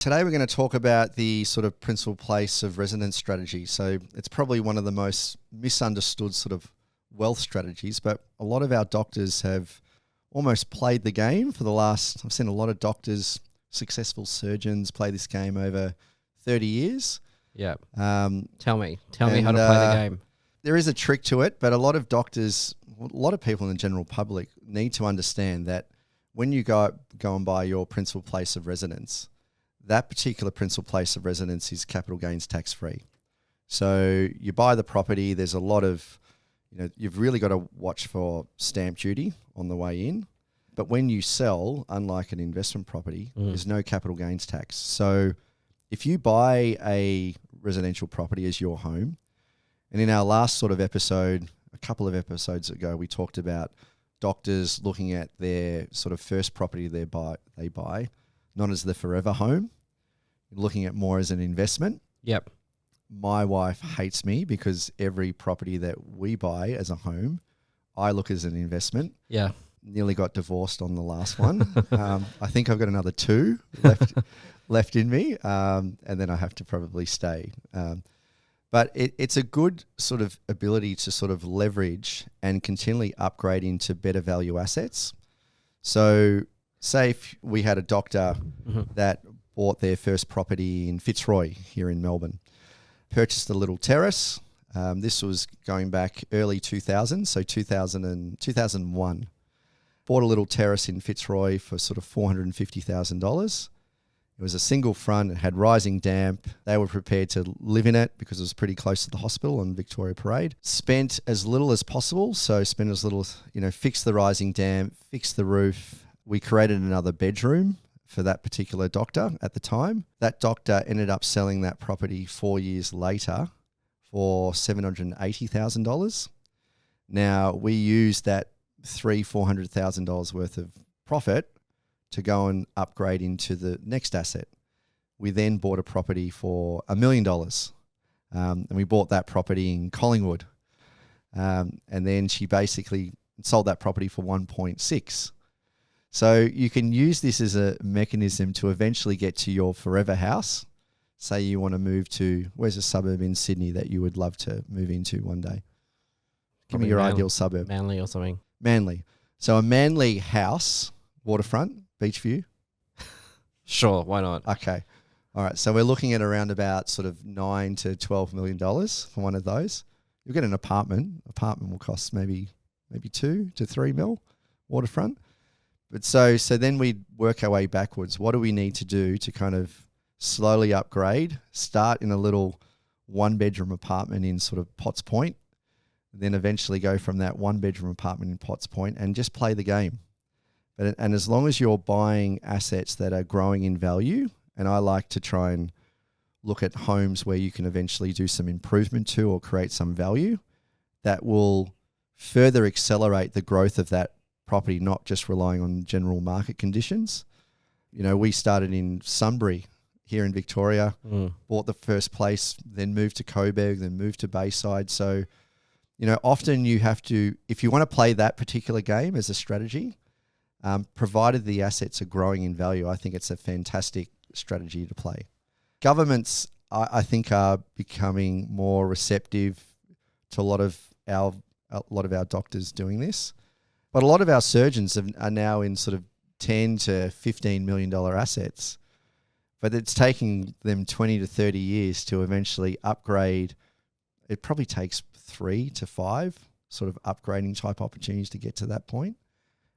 Today we're going to talk about the sort of principal place of residence strategy. So it's probably one of the most misunderstood sort of wealth strategies, but a lot of our doctors have almost played the game for the last, I've seen a lot of doctors, successful surgeons play this game over 30 years. Yeah. Tell me how to play the game. There is a trick to it, but a lot of doctors, a lot of people in the general public need to understand that when you go and buy your principal place of residence, that particular principal place of residence is capital gains tax free. So you buy the property, there's a lot of, you've really got to watch for stamp duty on the way in. But when you sell, unlike an investment property, there's no capital gains tax. So if you buy a residential property as your home, and in our last sort of episode, a couple of episodes ago, we talked about doctors looking at their sort of first property they buy, not as the forever home, looking at more as an investment. Yep. My wife hates me because every property that we buy as a home, I look as an investment. Yeah. Nearly got divorced on the last one. I think I've got another 2 left in me, and then I have to probably stay. But it's a good sort of ability to sort of leverage and continually upgrade into better value assets. So say if we had a doctor that bought their first property in Fitzroy here in Melbourne, purchased a little terrace. This was going back early 2000, so 2001. Bought a little terrace in Fitzroy for sort of $450,000. It was a single front, it had rising damp. They were prepared to live in it because it was pretty close to the hospital on Victoria Parade. Spent as little as possible, so spent as little, fixed the rising damp, fixed the roof. We created another bedroom for that particular doctor at the time. That doctor ended up selling that property 4 years later for $780,000. Now, we used that $400,000 worth of profit to go and upgrade into the next asset. We then bought a property for $1 million. And we bought that property in Collingwood. And then she basically sold that property for 1.6. So you can use this as a mechanism to eventually get to your forever house. Say you want to move to, where's a suburb in Sydney that you would love to move into one day? Give me your ideal suburb. Manly or something. Manly. So a Manly house, waterfront, beach view. Sure, why not? Okay. All right. So we're looking at around about sort of $9 to $12 million for one of those. You'll get an apartment. Apartment will cost maybe 2 to 3 mil, waterfront. But so then we work our way backwards. What do we need to do to kind of slowly upgrade? Start in a little 1-bedroom apartment in sort of Potts Point, then eventually go from that 1-bedroom apartment in Potts Point and just play the game. And as long as you're buying assets that are growing in value, and I like to try and look at homes where you can eventually do some improvement to or create some value, that will further accelerate the growth of that property, not just relying on general market conditions. We started in Sunbury here in Victoria, bought the first place, then moved to Coburg, then moved to Bayside. So, often you have to, if you want to play that particular game as a strategy, provided the assets are growing in value, I think it's a fantastic strategy to play. Governments, I think, are becoming more receptive to a lot of our doctors doing this. But a lot of our surgeons are now in sort of $10 to $15 million assets, but it's taking them 20 to 30 years to eventually upgrade. It probably takes 3 to 5 sort of upgrading type opportunities to get to that point.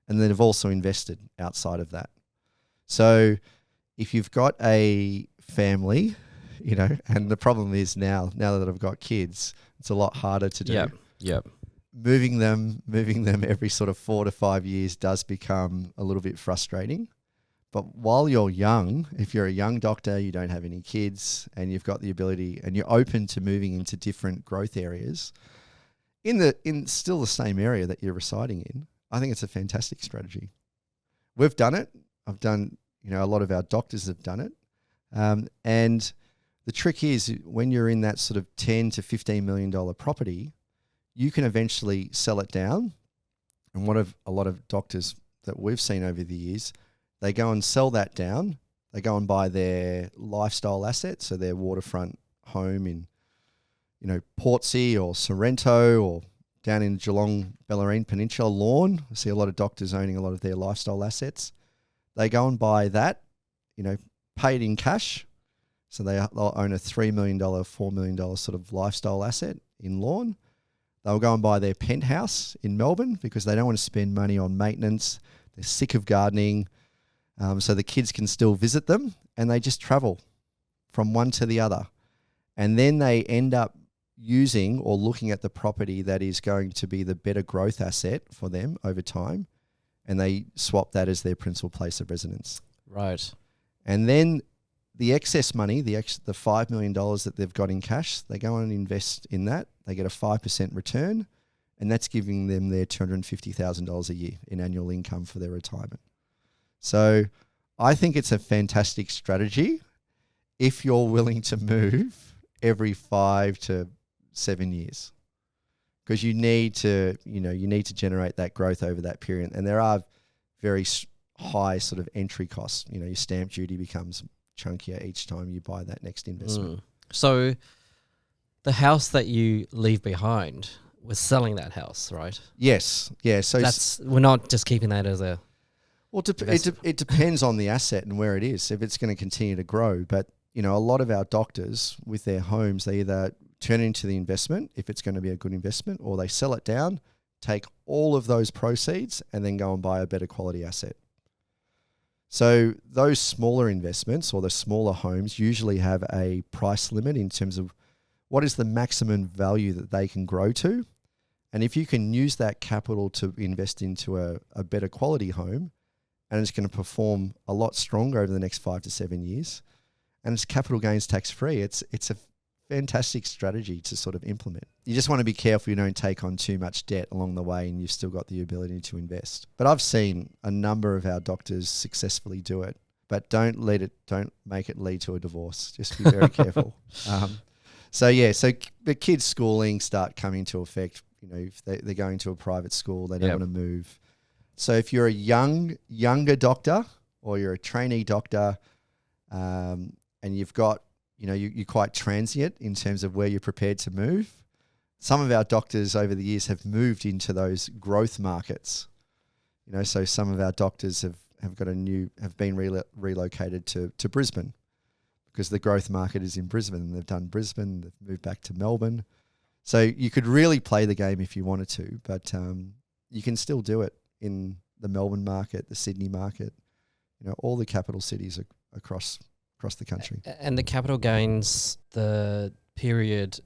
And then they've also invested outside of that. So if you've got a family, and the problem is now that I've got kids, it's a lot harder to do. Yep. Moving them every sort of 4 to 5 years does become a little bit frustrating. But while you're young, if you're a young doctor, you don't have any kids, and you've got the ability, and you're open to moving into different growth areas, in still the same area that you're residing in, I think it's a fantastic strategy. We've done it. I've done, a lot of our doctors have done it. And the trick is when you're in that sort of $10 to $15 million property, you can eventually sell it down. And a lot of doctors that we've seen over the years, they go and sell that down. They go and buy their lifestyle asset, so their waterfront home in, Portsea or Sorrento or down in Geelong, Bellarine Peninsula, Lorne. I see a lot of doctors owning a lot of their lifestyle assets. They go and buy that, paid in cash. So they'll own a $3 million, $4 million sort of lifestyle asset in Lorne. They'll go and buy their penthouse in Melbourne because they don't want to spend money on maintenance. They're sick of gardening. So the kids can still visit them, and they just travel from one to the other. And then they end up using or looking at the property that is going to be the better growth asset for them over time, and they swap that as their principal place of residence. Right. And then the excess money, the $5 million that they've got in cash, they go and invest in that. They get a 5% return, and that's giving them their $250,000 a year in annual income for their retirement. So I think it's a fantastic strategy if you're willing to move every 5 to 7 years, because you need to generate that growth over that period. And there are very high sort of entry costs. Your stamp duty becomes chunkier each time you buy that next investment. So the house that you leave behind, we're selling that house, right? Yes. Yeah. So we're not just keeping that as a... Well, it depends on the asset and where it is, if it's going to continue to grow. But, a lot of our doctors with their homes, they either turn it into the investment, if it's going to be a good investment, or they sell it down, take all of those proceeds, and then go and buy a better quality asset. So those smaller investments or the smaller homes usually have a price limit in terms of what is the maximum value that they can grow to. And if you can use that capital to invest into a better quality home, and it's going to perform a lot stronger over the next 5 to 7 years, and it's capital gains tax free, it's a fantastic strategy to sort of implement. You just want to be careful you don't take on too much debt along the way, and you've still got the ability to invest. But I've seen a number of our doctors successfully do it, but don't make it lead to a divorce. Just be very careful. So the kids' schooling start coming to effect. If they're going to a private school, they don't want to move. So if you're a younger doctor or you're a trainee doctor, and you've got, you're quite transient in terms of where you're prepared to move. Some of our doctors over the years have moved into those growth markets. So some of our doctors have been relocated to Brisbane because the growth market is in Brisbane. They've done Brisbane, they've moved back to Melbourne. So you could really play the game if you wanted to, but you can still do it in the Melbourne market, the Sydney market, all the capital cities across the country. And the capital gains, the period,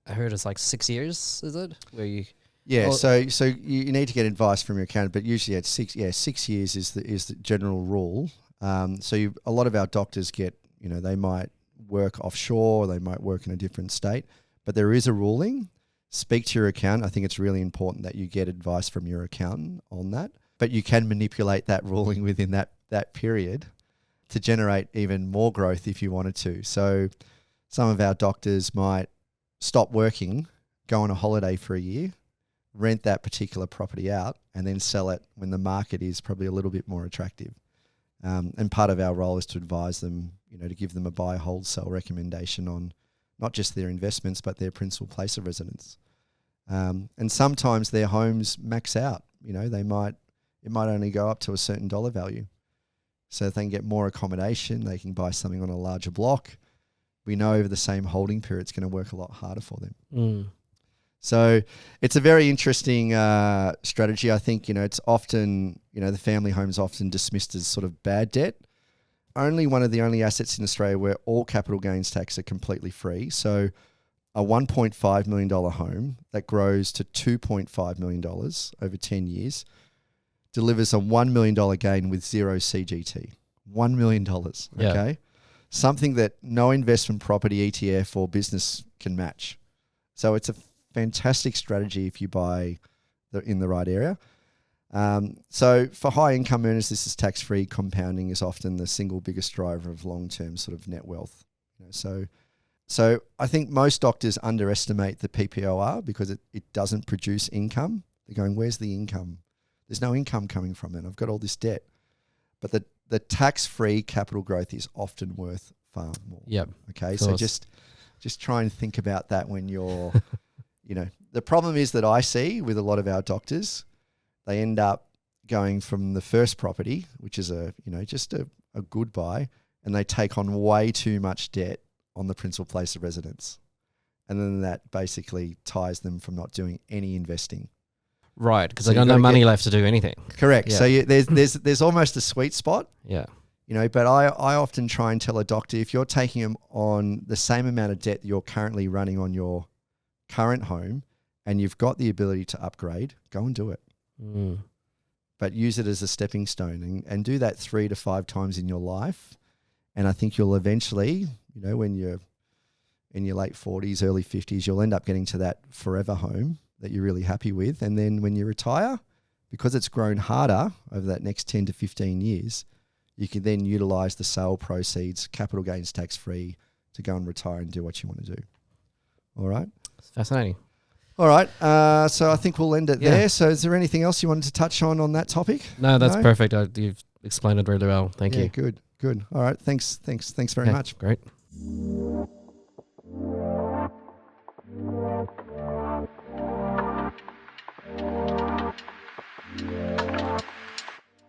I heard it's like 6 years, is it? Where you... Yeah, so you need to get advice from your accountant, but usually at 6 years is the general rule. So a lot of our doctors get, they might work offshore, they might work in a different state, but there is a ruling. Speak to your accountant. I think it's really important that you get advice from your accountant on that. But you can manipulate that ruling within that period to generate even more growth if you wanted to. So some of our doctors might stop working, go on a holiday for a year, rent that particular property out, and then sell it when the market is probably a little bit more attractive. And part of our role is to advise them, to give them a buy, hold, sell recommendation on not just their investments, but their principal place of residence. And sometimes their homes max out. It might only go up to a certain dollar value. So if they can get more accommodation, they can buy something on a larger block. We know over the same holding period, it's going to work a lot harder for them. So it's a very interesting strategy. I think, it's often, the family home's often dismissed as sort of bad debt. One of the only assets in Australia where all capital gains tax are completely free. So a $1.5 million home that grows to $2.5 million over 10 years delivers a $1 million gain with zero CGT. $1 million, okay? Yeah. Something that no investment property, ETF or business can match. So it's a fantastic strategy if you buy in the right area. So for high income earners, this is tax-free. Compounding is often the single biggest driver of long-term sort of net wealth. So I think most doctors underestimate the PPOR because it doesn't produce income. They're going, where's the income? There's no income coming from it. I've got all this debt. But the tax-free capital growth is often worth far more. Yep. Okay, of so course. just try and think about that when you're, the problem is that I see with a lot of our doctors, they end up going from the first property, which is just a good buy, and they take on way too much debt on the principal place of residence. And then that basically ties them from not doing any investing. Right, because So they got you've no gotta money left to do anything. Correct. Yeah. So there's almost a sweet spot, Yeah. but I often try and tell a doctor, if you're taking them on the same amount of debt that you're currently running on your current home and you've got the ability to upgrade, go and do it. Mm. But use it as a stepping stone and do that 3 to 5 times in your life. And I think you'll eventually, when you're in your late 40s, early 50s, you'll end up getting to that forever home that you're really happy with. And then when you retire, because it's grown harder over that next 10 to 15 years, you can then utilize the sale proceeds, capital gains tax-free, to go and retire and do what you want to do. All right? It's fascinating. All right. So I think we'll end it Yeah. there. So is there anything else you wanted to touch on that topic? No, that's perfect. You've explained it really well. Thank you. Good. All right. Thanks very much. Great.